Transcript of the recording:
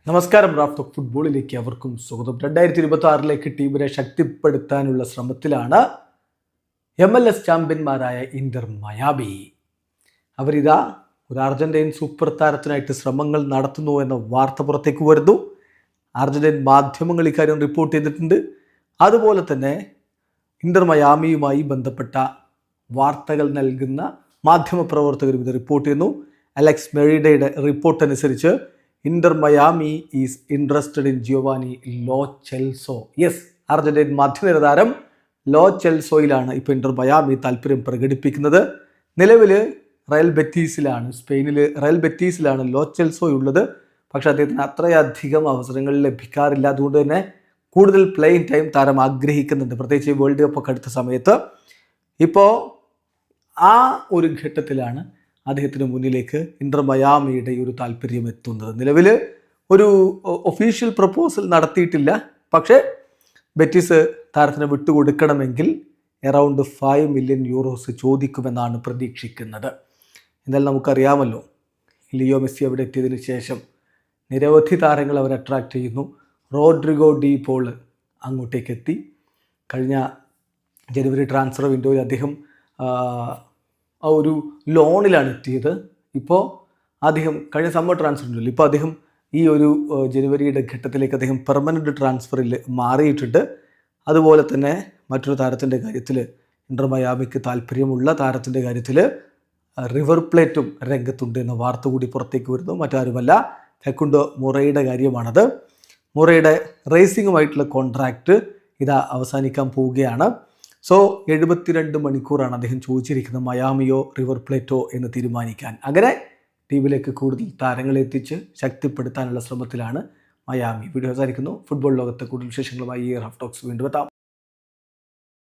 നമസ്കാരം. റാഫ് ഫുട്ബോളിലേക്ക് അവർക്കും സ്വാഗതം. 2026 ടീമിനെ ശക്തിപ്പെടുത്താനുള്ള ശ്രമത്തിലാണ് MLS ചാമ്പ്യന്മാരായ ഇന്റർ മയാമി. അവരിതാ ഒരു അർജന്റീൻ സൂപ്പർ താരത്തിനായിട്ട് ശ്രമങ്ങൾ നടത്തുന്നു എന്ന വാർത്ത പുറത്തേക്ക് വരുന്നു. അർജന്റീൻ മാധ്യമങ്ങൾ ഇക്കാര്യം റിപ്പോർട്ട് ചെയ്തിട്ടുണ്ട്. അതുപോലെ തന്നെ ഇന്റർ മയാമിയുമായി ബന്ധപ്പെട്ട വാർത്തകൾ നൽകുന്ന മാധ്യമപ്രവർത്തകരും ഇത് റിപ്പോർട്ട് ചെയ്യുന്നു. അലക്സ് മെറിഡയുടെ റിപ്പോർട്ട് അനുസരിച്ച് Inter Miami is interested in Giovanni law ചെൽസോ. Yes, Argentine മധ്യനിര താരം ലോ ചെൽസോയിലാണ് ഇപ്പോൾ ഇന്റർ മയാമി താല്പര്യം പ്രകടിപ്പിക്കുന്നത്. നിലവിൽ റയൽ ബെറ്റീസിലാണ്, സ്പെയിനിൽ റയൽ ബെറ്റീസിലാണ് ലോ ചെൽസോയുള്ളത്. പക്ഷെ അദ്ദേഹത്തിന് അത്രയധികം അവസരങ്ങൾ ലഭിക്കാറില്ല. അതുകൊണ്ട് തന്നെ കൂടുതൽ പ്ലേയിങ് ടൈം താരം ആഗ്രഹിക്കുന്നുണ്ട്, പ്രത്യേകിച്ച് വേൾഡ് കപ്പ് ഒക്കെ അടുത്ത സമയത്ത്. ഇപ്പോൾ ആ ഒരു ഘട്ടത്തിലാണ് അദ്ദേഹത്തിന് മുന്നിലേക്ക് ഇന്റർ മയാമിയുടെ ഒരു താല്പര്യം എത്തുന്നത്. നിലവിൽ ഒരു ഒഫീഷ്യൽ പ്രപ്പോസൽ നടത്തിയിട്ടില്ല. പക്ഷേ ബെറ്റിസ് താരത്തിന് വിട്ടുകൊടുക്കണമെങ്കിൽ അറൗണ്ട് 5 മില്യൺ യൂറോസ് ചോദിക്കുമെന്നാണ് പ്രതീക്ഷിക്കുന്നത്. എന്നാൽ നമുക്കറിയാമല്ലോ, ലിയോ മെസ്സി അവിടെ എത്തിയതിനു ശേഷം നിരവധി താരങ്ങൾ അവർ അട്രാക്റ്റ് ചെയ്യുന്നു. റോഡ്രിഗോ ഡി പോൾ അങ്ങോട്ടേക്ക് എത്തി. കഴിഞ്ഞ ജനുവരി ട്രാൻസ്ഫർ വിൻഡോയിൽ അദ്ദേഹം ആ ഒരു ലോണിലാണ് എത്തിയത്. ഇപ്പോൾ അദ്ദേഹം കഴിഞ്ഞ സമ്മർ ട്രാൻസ്ഫർ ഉണ്ടല്ലോ, ഇപ്പോൾ അദ്ദേഹം ഈ ഒരു ജനുവരിയുടെ ഘട്ടത്തിലേക്ക് അദ്ദേഹം പെർമനൻ്റ് ട്രാൻസ്ഫറിൽ മാറിയിട്ടുണ്ട്. അതുപോലെ തന്നെ മറ്റൊരു താരത്തിൻ്റെ കാര്യത്തിൽ, ഇന്റർ മയാമിക്ക് താല്പര്യമുള്ള താരത്തിൻ്റെ കാര്യത്തിൽ റിവർ പ്ലേറ്റും രംഗത്തുണ്ട് എന്ന വാർത്ത കൂടി പുറത്തേക്ക് വരുന്നു. മറ്റാരുമല്ല, ഫെക്കുണ്ടോ മൊറയുടെ കാര്യമാണത്. മൊറയുടെ റേസിങ്ങുമായിട്ടുള്ള കോൺട്രാക്റ്റ് ഇതാ അവസാനിക്കാൻ പോവുകയാണ്. സോ 72 മണിക്കൂറാണ് അദ്ദേഹം ചോദിച്ചിരിക്കുന്നത്, മയാമിയോ റിവർ പ്ലേറ്റോ എന്ന് തീരുമാനിക്കാൻ. അങ്ങനെ ടീമിലേക്ക് കൂടുതൽ താരങ്ങളെ എത്തിച്ച് ശക്തിപ്പെടുത്താനുള്ള ശ്രമത്തിലാണ് മയാമി. വീഡിയോ അവസാനിക്കുന്നു. ഫുട്ബോൾ ലോകത്തെ കൂടുതൽ വിശേഷങ്ങളുമായി റാഫ് ടോക്സ് വീണ്ടും എത്താം.